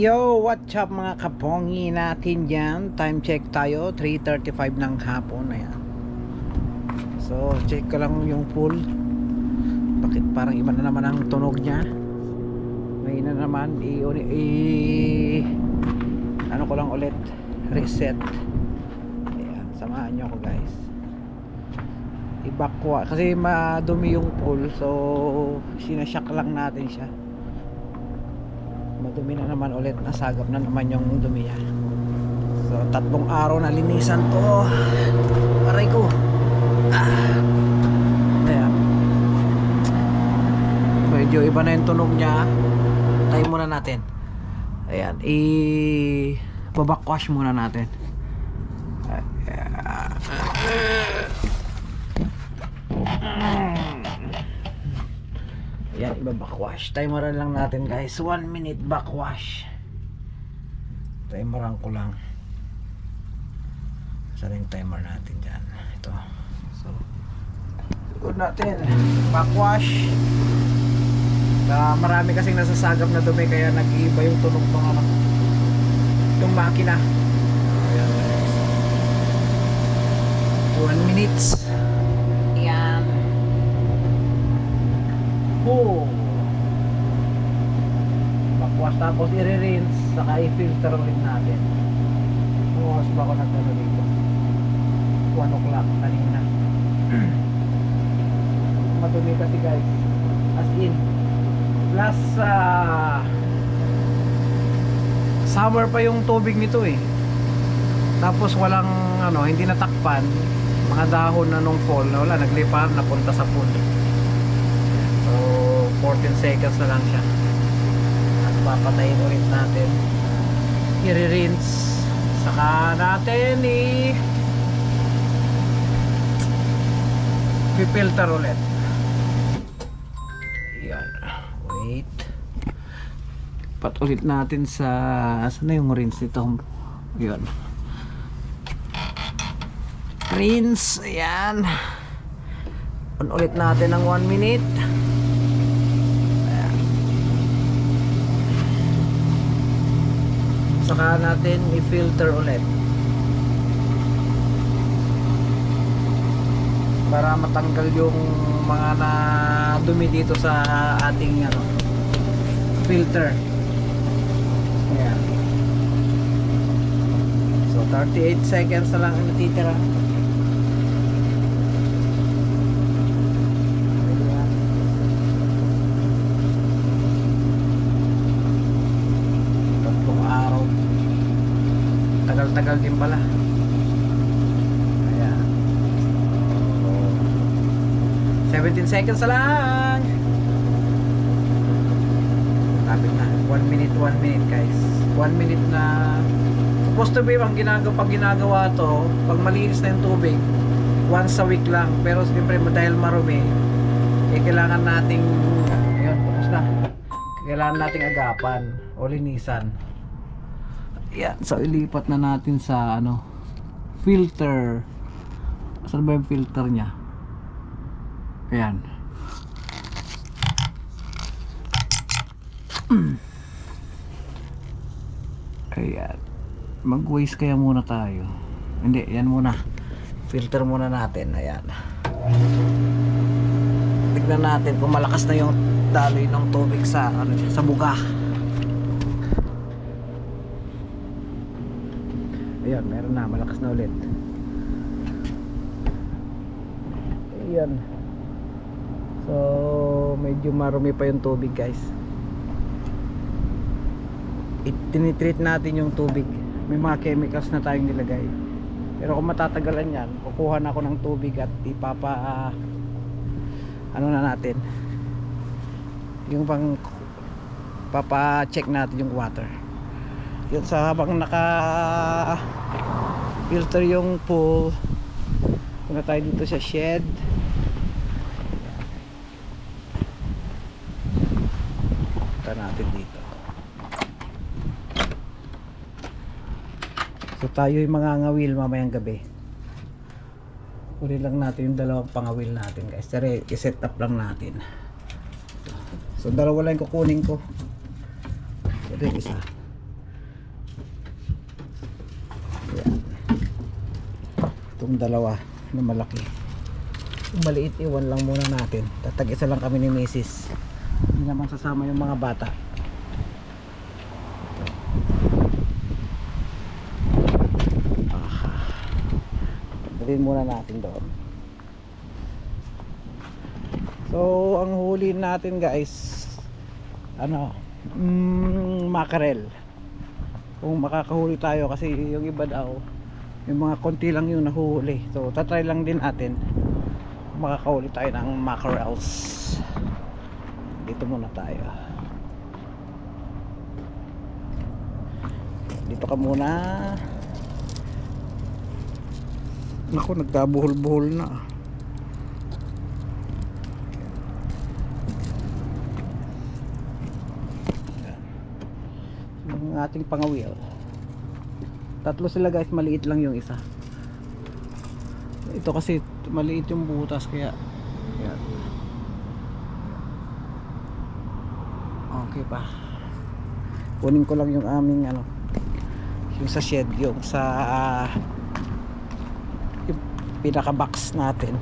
Yo, what's up mga kapongi natin dyan? Time check tayo, 3:35 ng hapon. Ayan. So, check ko lang yung pool. Bakit parang iba na naman ang tunog niya? May na naman ano ko lang ulit, reset. Ayan, samahan nyo ako guys. Ibakwa kasi madumi yung pool, so sinasyak lang natin siya. Madumi na naman ulit, nasagap na naman yung dumi niya. So 3 araw na linisan to. Aray ko. Ayan. Medyo iba na yung tunog niya. Tayo muna natin. Ayan, babakwash muna natin. Ayan, ibabakwash. Timeran lang natin guys, 1 minute backwash. Timeran ko lang. Saan yung timer natin dyan? Ito. So, good natin. Backwash. Marami kasing nasasagap na dumi, kaya nag-iiba yung tunog ng ano, yung makina. Ayan. 1 minutes. Ayan. Backwash, tapos i-rinse, saka i-filter ulit natin. Oras ba ako nagtalo dito? 1 o'clock kanina. Madumi kasi guys, as in plus summer pa yung tubig nito eh. Tapos walang ano, hindi natakpan. Mga dahon na nung fall, wala, naglipar, napunta sa pool. So 14 seconds na lang siya. At papatayin ulit natin, i-rinse, saka natin i-filter ulit. Yan, wait, pat ulit natin sa saan na yung rinse nito. Yan, rinse. Ayan, on ulit natin ng 1 minute. Ayan. Saka natin i-filter ulit para matanggal yung mga na dumi dito sa ating ano, filter. Ayan. So 38 seconds na lang ang natitira. Tagal din pala. Ayan. So, 17 seconds na lang. Tapos na. 1 minute guys. 1 minute na. Supposed to be pag ginagawa to, pag malinis na yung tubig, once a week lang. Pero siyempre dahil marumi, kailangan nating, ayun, tapos na. Kailangan nating agapan o linisan. Yan, so ilipat na natin sa ano, filter. Saan ba yung filter nya? Ayan. Ayan, mag-waste kaya muna tayo. Hindi, yan muna, filter muna natin. Ayan, tignan natin kung malakas na yung daloy ng tubig sa ano, sa buga. Ayan, meron na, malakas na ulit. Ayan. So medyo marumi pa yung tubig guys. Tinitreat natin yung tubig. May mga chemicals na tayong nilagay. Pero kung matatagalan yan, kukuha na ako ng tubig at ano na natin, yung papa-check natin yung water. Yun, sa habang naka filter yung pool, punta tayo dito sa shed. Punta natin dito. So tayo yung mga ngawil mamayang gabi. Kunin lang natin yung 2 pangawil natin guys. Tari, i-set up lang natin. So dalawa lang kukunin ko. Ito yung isa. Itong dalawa na malaki. Yung maliit iwan lang muna natin. Tatag-isa lang kami ni Mrs. Hindi naman sasama yung mga bata. Dalhin muna natin doon. So ang huli natin guys, ano, mackerel. Kung makakahuli tayo, kasi yung iba daw yung mga konti lang yung nahuhuli. So tatry lang din natin makakahuli tayo ng mackerels. Dito muna tayo. Dito ka muna. Naku, nagkabuhol-buhol na. Yung ating pangawil. Tatlo sila guys, maliit lang yung isa. Ito kasi maliit yung butas, kaya yan. Okay pa. Kunin ko lang yung aming ano, yung sa shed, yung sa yung pinaka box natin.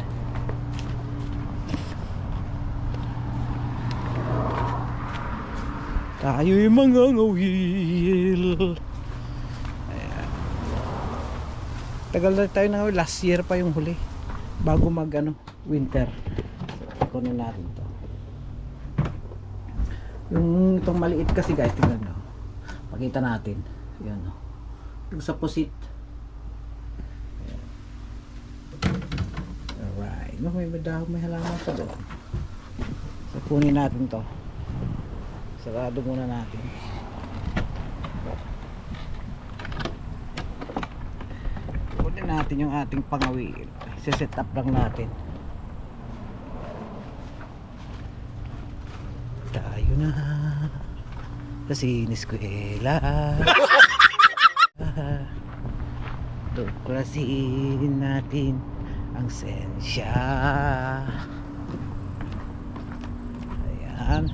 Tayo'y mangangawil. Ayan. Tagal na tayo na, last year pa yung huli bago mag ano, winter. So, kunin natin to. Yung itong maliit kasi guys, tingnan nyo, pakita natin. Yan, no? Yung sa pusit. Alright, no, may halaman pa doon. So kunin natin to. Sarado muna natin. Kunin natin yung ating pangawil. Set up lang natin. Tayo na sa siniskwela. Tuklasin natin ang sensya. Ayan.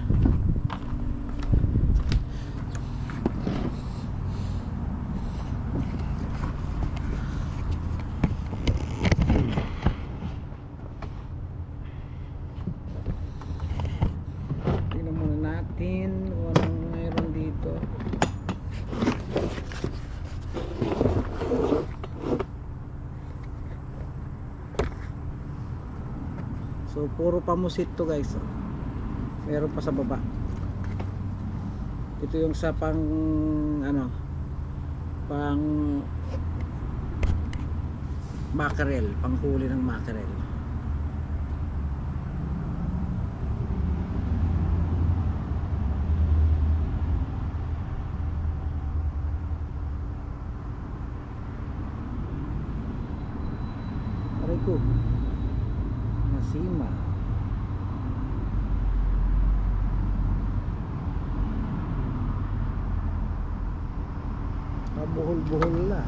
Tingnan muna natin kung anong mayroon dito. So puro pamusit to guys. Meron pa sa baba. Ito yung sa pang ano, pang mackerel, panghuli ng mackerel. Aray ko, masima. Buhol-buhol na.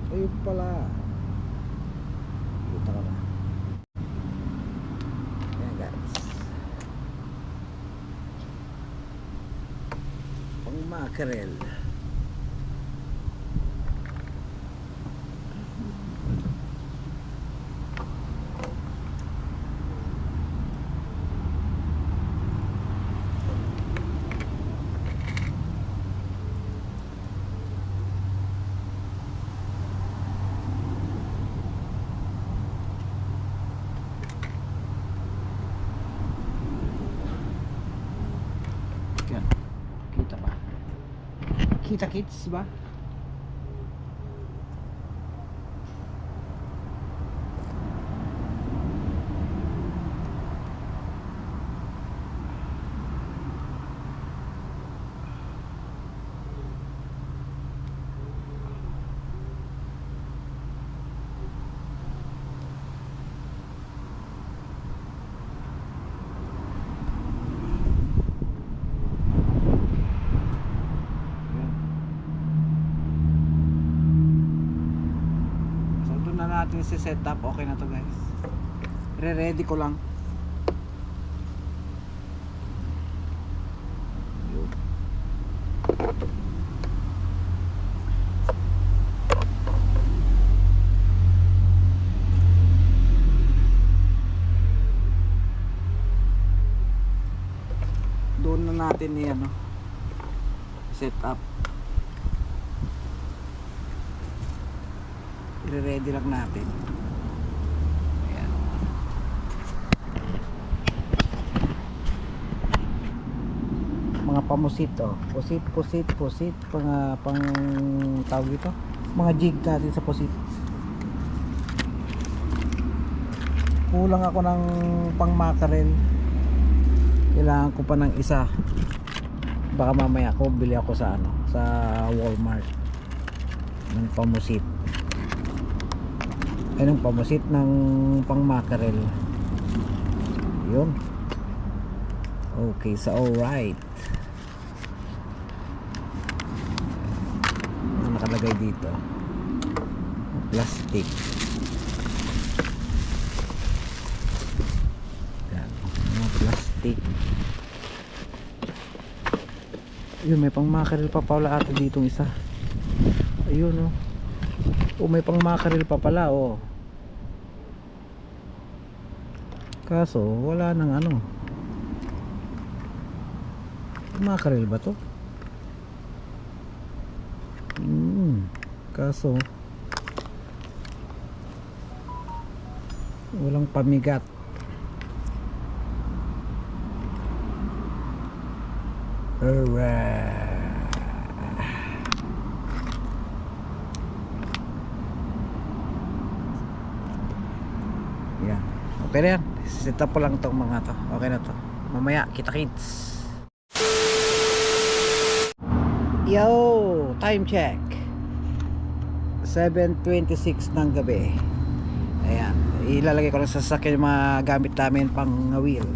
Ayun pala. Kita ka na. Ayan guys. Pang mackerel. Yan. Kita ba? Kita kits ba? natin si setup, okay na to guys. Re-ready ko lang. Doon na natin ni ano, set up. I-ready lang natin. Ayan. Mga pamusit oh. Pusit. Pang tawag ito. Mga jig natin sa pusit. Kulang ako ng pang mackerel. Kailangan ko pa ng isa. Baka mamaya ko bili ako sa ano, sa Walmart ng pamusit. Ng pamusit ng pang mackerel. Yun. Okay, so alright. Ano nakalagay dito? Plastic. Yan, mga plastic. Yun, may pang mackerel pa pala ata ditong isa. Ayun oh. Oh, may pang mackerel pa pala oh. Kaso wala nang ano. Mackerel ba to? Kaso walang pamigat. Yan. Okay na yan. Set up ko lang itong mga to. Okay na to. Mamaya kita kits. Yo! Time check. 7:26 ng gabi. Ayan. Ilalagay ko lang sa sasakyan yung mga gamit namin pang wheel.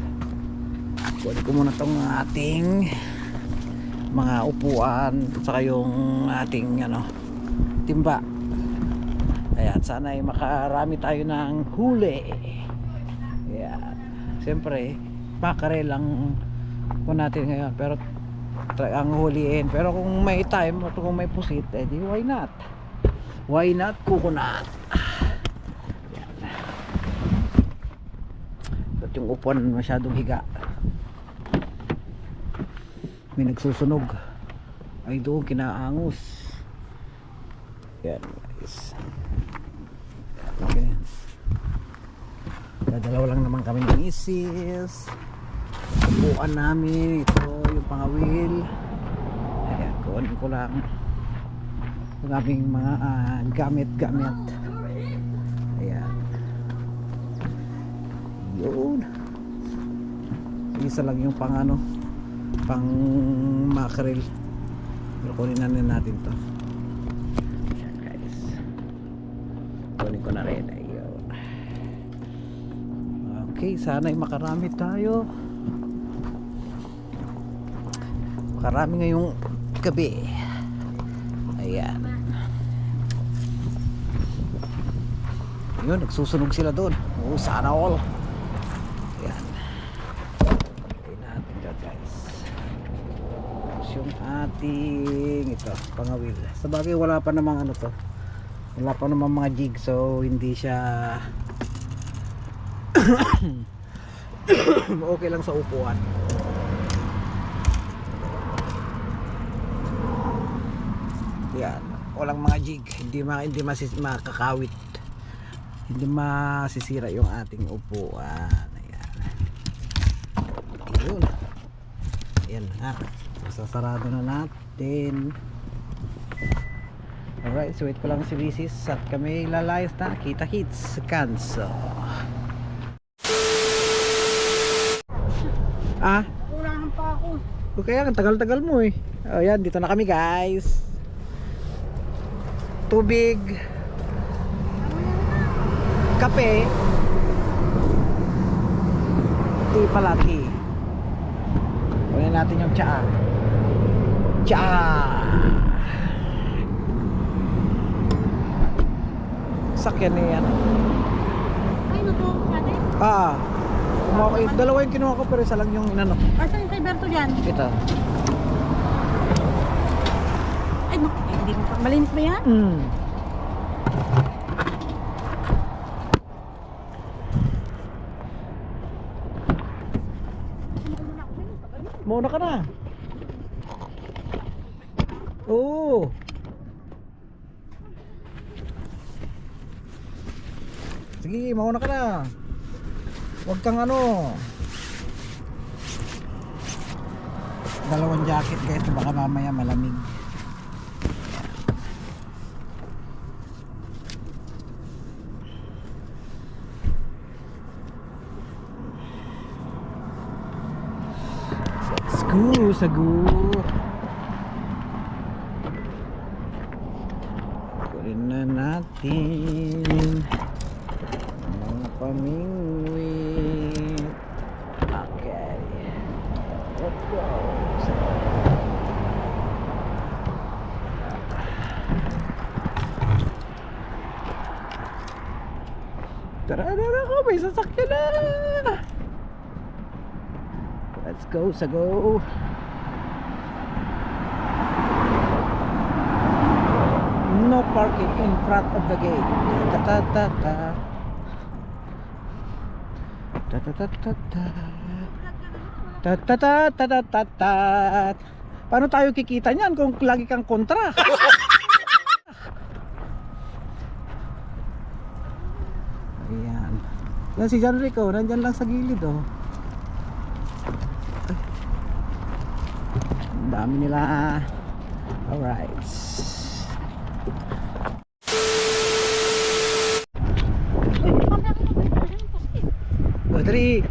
Kunin ko muna itong ating mga upuan saka yung ating ano, timba. Ayan, sana ay makarami tayo ng huli. Ayan. Siyempre mackerel lang po natin ngayon, pero ang huliin. Pero kung may time o kung may pusit, edi why not coconut. Ayan. At yung upuan masyadong higa, may nagsusunog. Ay doon kinaangus. Yan guys. Okay. Dadalaw lang naman kami ng isis. Upuan namin. Ito yung pangawil. Ayan, kunin ko lang yung aming mga gamit. Ayan. Yun. Isa lang yung pang ano, pang mackerel. Pero kunin na natin to. Ayan guys, kunin ko na rin. Ayun. Okay, sana'y makarami tayo. Makarami ngayong gabi. Ayan. Ayun, nagsusunog sila doon. Oo, sana all. Ayan. Yung ating ito pangawil. Sa bagay wala pa namang ano to, wala pa namang mga jig, so hindi siya okay lang sa upuan. Yan, walang mga jig, hindi makakawit, hindi masisira yung ating upuan. Ayan. Ayun. Ayan ha. Sasarado na natin. Alright, so wait ko lang si Visis at kami lalayas na. Kita kits sa kanso. Unahan pa ako. Okay, ang tagal-tagal mo eh. Ayan, dito na kami guys. Tubig, kape, tea pala, tea. Kunin natin yung tsaa. sakyan ni ano. Ay, nato, ate. Dalawa yung kinuha ko pero isa lang yung inano. Asan yung kay Berto dyan? Ito. Ay, naku, hindi mo pa. Malinis ba yan? Mauna ka na. Oo. Sige, mauna ka na. Huwag kang ano. Dalawang jacket guys, baka mamaya malamig. Sagu. Kunin na natin ang pamingwit. Okay, let's go. Tara ko, may sasakyan na. Let's go, sago. No parking in front of the gate. Ta ta ta ta. Ta ta ta ta ta. Ta ta ta ta ta ta ta. Paano tayo kikita niyan kung lagi kang kontra? Ayan. Yan si John Rico, nandyan lang sa gilid oh. Ang dami nila. Alright. Dali.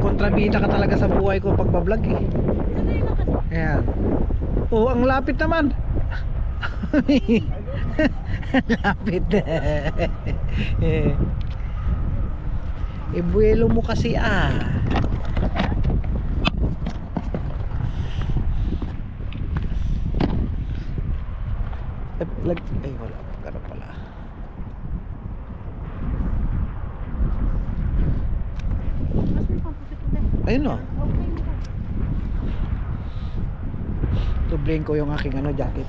Kontrabida ka talaga sa buhay ko pag bablog eh. Ayan. Oh, ang lapit naman. Lapit. Ibuelo mo kasi ah. Ay wala, ganun pala. Ayun o. Tublin ko yung aking ano, jacket.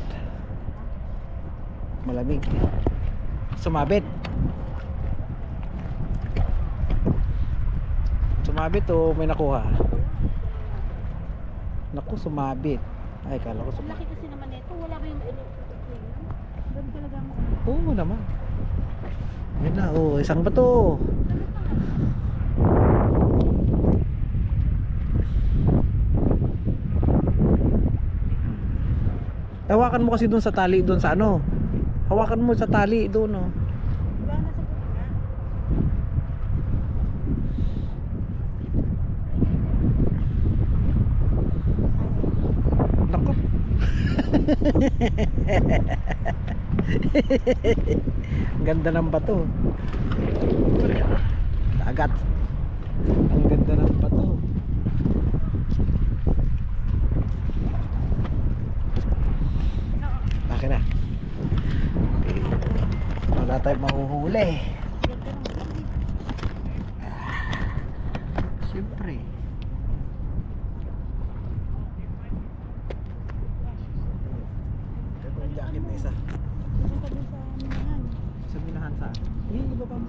Malamig. Sumabit. Sumabit o may nakuha? Naku, sumabit. Ay, kala ko sumabit. Laki kasi naman ito. Wala ba yung doon talaga mo? Oo naman. Ayun na, oh, isang bato. Hawakan mo kasi doon sa tali, doon sa ano. Hawakan mo sa tali doon, oh. Wala na sa gitna. Nako. Ang ganda ng bato. Dagat. Ang ganda ng bato. Bakit na? Wala tayong mahuhuli. Siyempre. Ito yung jacket na isa. Pupunta doon sa minahan. Sa minahan saan? Iba pa mo.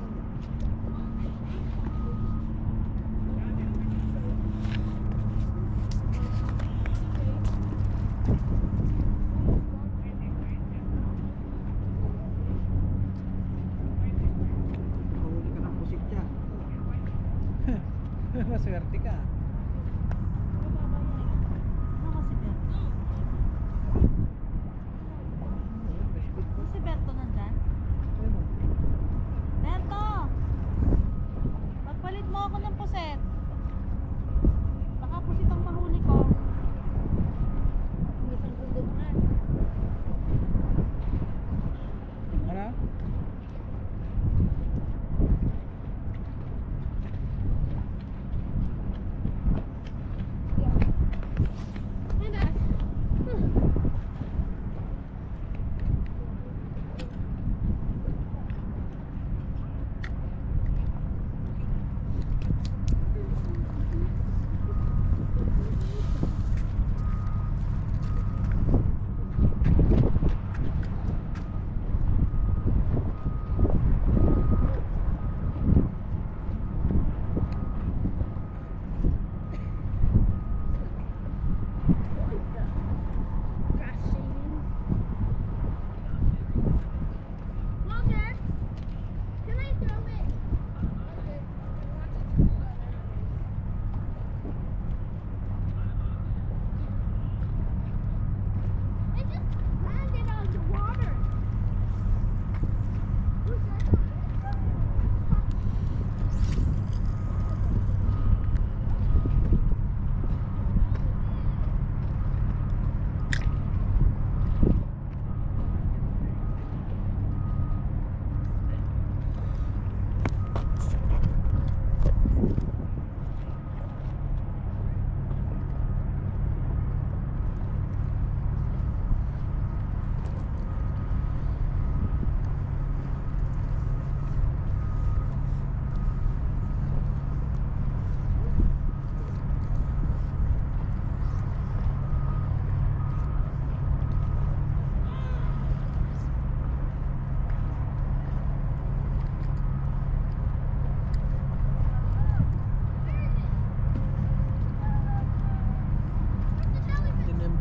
Mahuli ka ng pusit dyan. Maswerte ka. Si Berto nandyan? Berto! Magpalit mo ako ng puset. Baka pusit ang mahuli ko. May isang gundungan. Ano?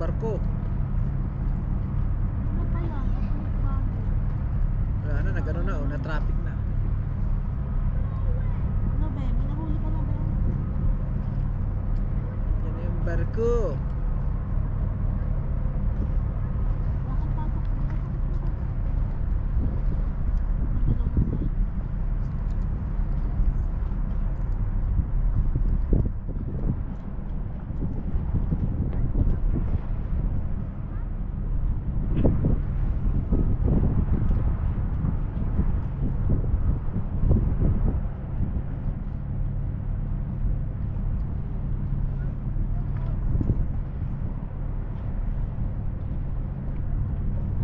barko. Ano pa yan? Kapag bago. Wala na, nag-ano na, oh, na-traffic na. Ano ba? May nahuli ka na ba? Yan na yung barko. Bakit pasok mo? Nagdalawang side.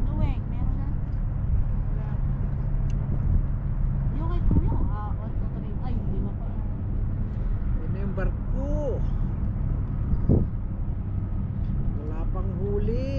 Ano weng? Meron na? Yung kay Kuya? Ah, 1, 2, 3. Ay, hindi mo pa. Yan na yung barko. Wala pang huli.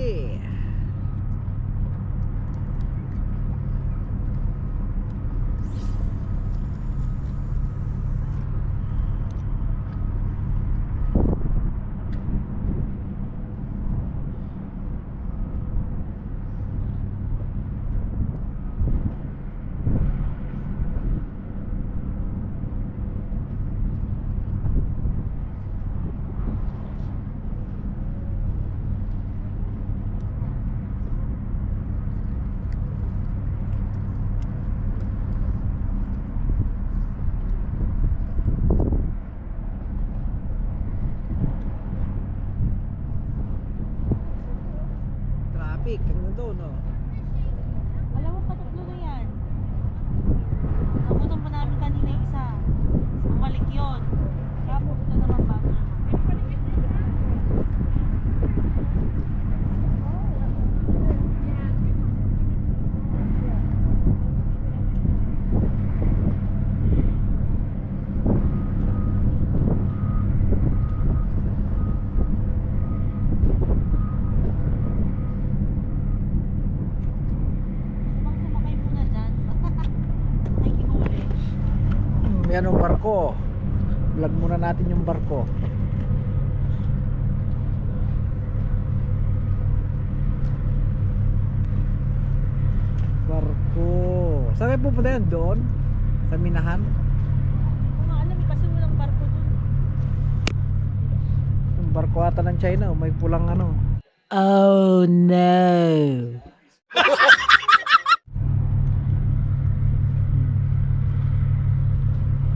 Traffic, hanggang doon, no? Alam mo, patatlo na yan. Nabutan pa namin kanina yung isa. Bumalik yun. Kaya pupunta naman bago. Bang sumakay muna dyan. Nakikihuli. Yan ang barko. Vlog muna natin yung barko. Barko. Saan kayo pupunta yan? Doon? Sa Minahan? Kung alam eh, kasi walang barko dun. Yung barko ata ng China, oh, may pulang ano. Oh no.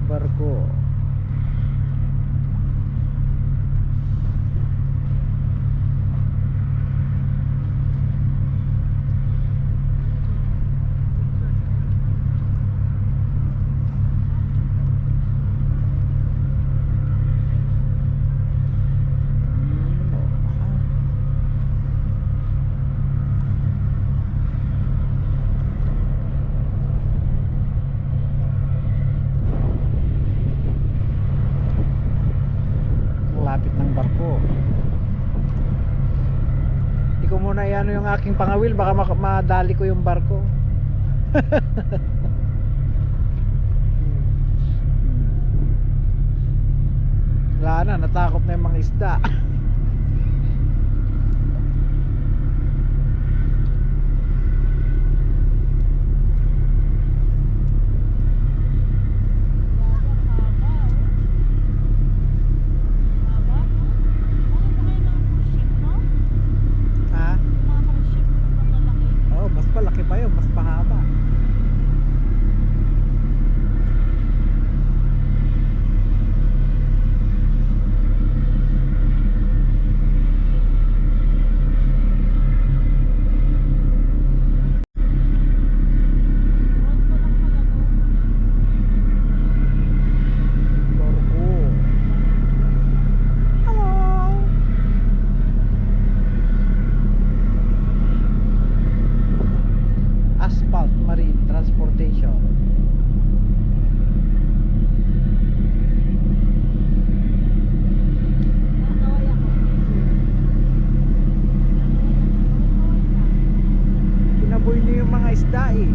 Barko. Lapit ng barko. Hindi ko muna iano yung aking pangawil, baka madali ko yung barko. Wala na, natakot na yung mga isda. Grabe, ang haba, oh. Haba, no? Ano pa kayo ng cruise ship, no? Ha? Mga cruise ship, ang lalaki. Oh, mas palaki pa yun, mas pahaba. Road pa lang pala to. Barko. Hello. Asphalt Marine Transportation. Nakakaway ako. Kinaboy niyo yung mga isda eh.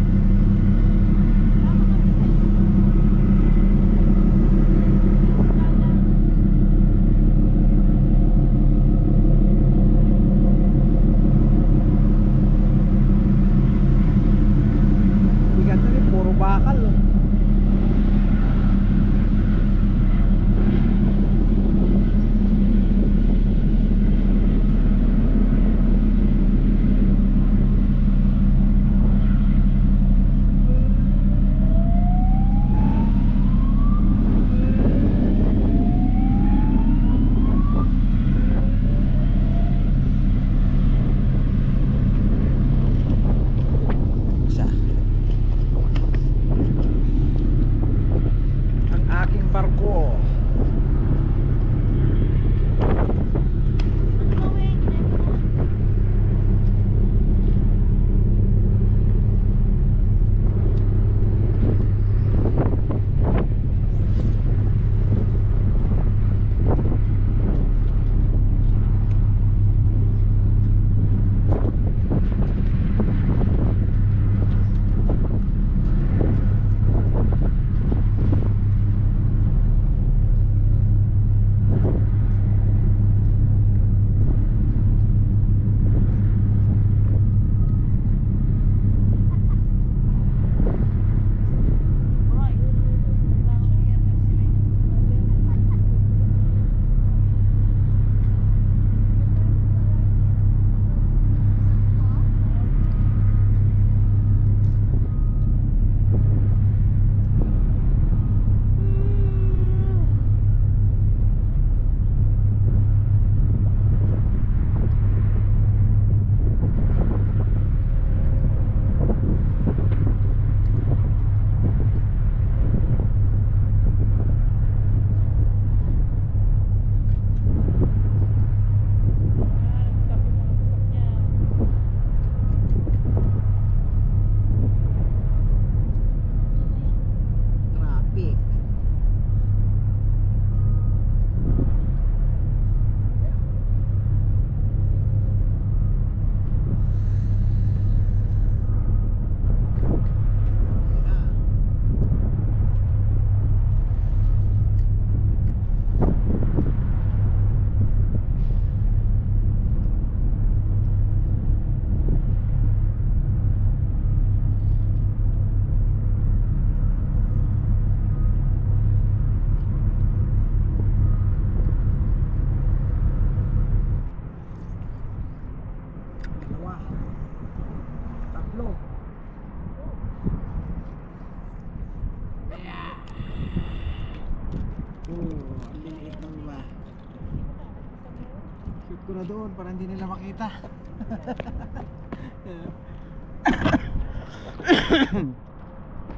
Ikot ko na doon para hindi nila makita.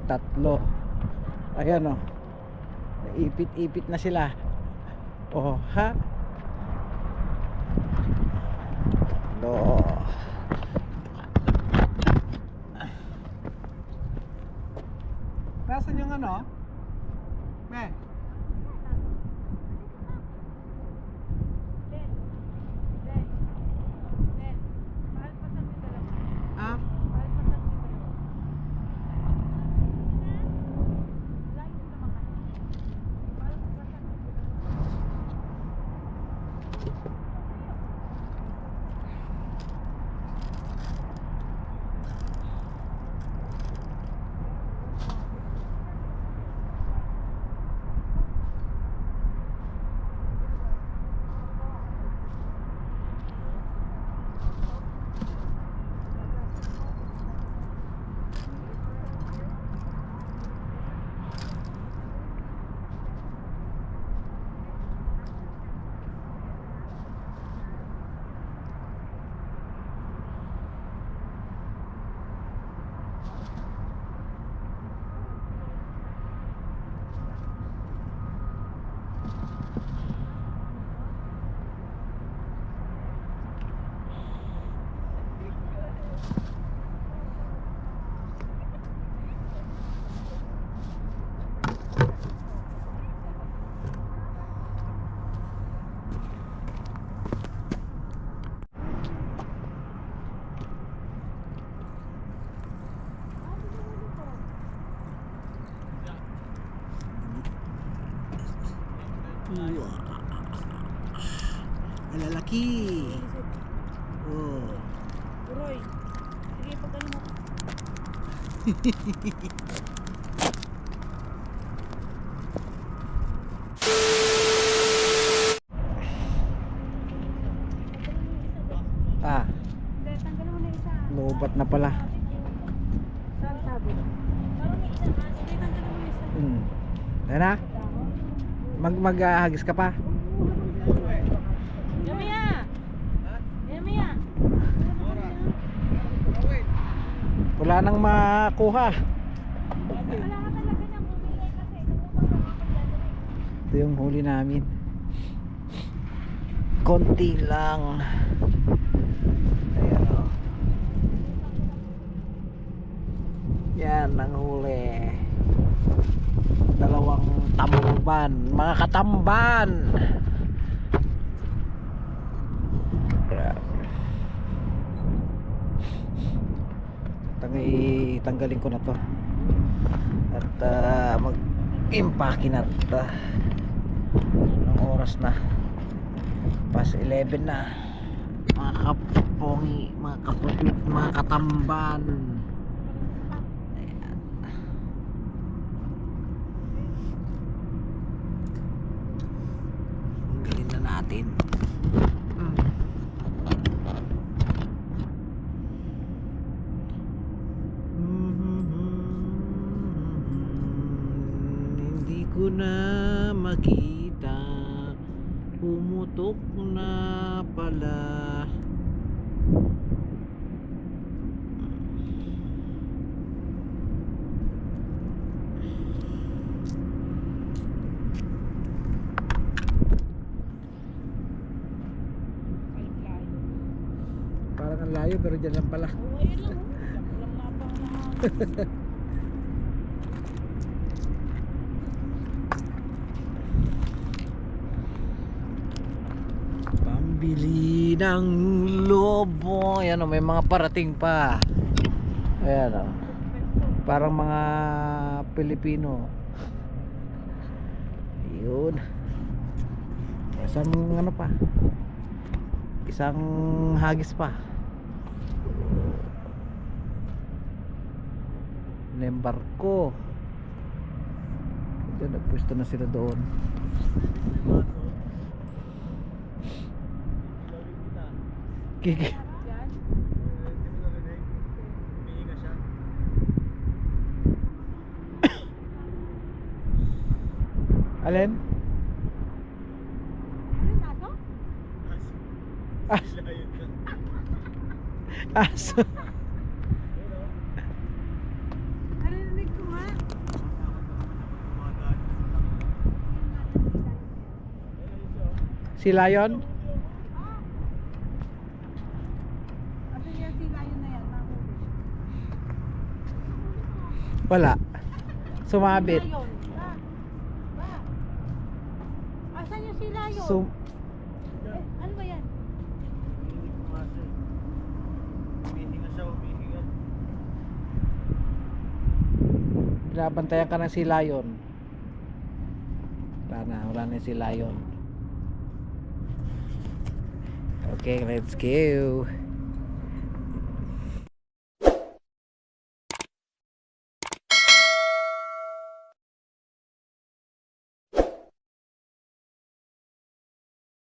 Tatlo. Ayan o. Naipit-ipit na sila. Oh, ha? Do. Nasaan yung ano? Me? Len. Len. Len. Maalpasan mo yung dalawa. Ah? Maalpasan mo yung dalawa. Layo sa mga. Maalpasan mo yung dalawa. Lalaki. Oh. Uroy. Sige, pag ano mo. Ah, Hindi, tanggalin mo na isa. lobat na pala. Saan sabi? Parang may isa ka. Sige, tanggalin mo na isa. Ayan na. Maghagis ka pa. Yamiya! Yamiya! Wala nang makuha. Wala ka talaga nang bumili kasi. Kung pag Ito yung huli namin. Konti lang. Ayan o. Yan ang huli. Dalawang tamban. Mga katamban. Tanggalin ko na to. At mag-impake na to. Anong oras na? Pas 11 na. Mga kapongi, mga kaputit, mga katamban. Ayan. Tanggalin na natin. Hindi ko na makita, pumutok na pala. Parang ang layo pero dyan lang pala. Oo, ayun lang. Walang napang na. Pambili ng lobo. Ayan o, may mga parating pa. Ayan o, parang mga Pilipino. Yun. Isang ano pa, isang hagis pa. Yung barko. Diyan, nagpwesto na sila doon. Kiki. Yan. Alin? Ano nato? Aso. Narinig ko nga. Si Lion? Ano yan, si Lion na yan, nahuli. Wala. Sumabit. Lion. Ba? Asan yung si Lion? Ano ba yan? Binabantayan ka ng si Lion. Wala na si Lion. Okay, let's go.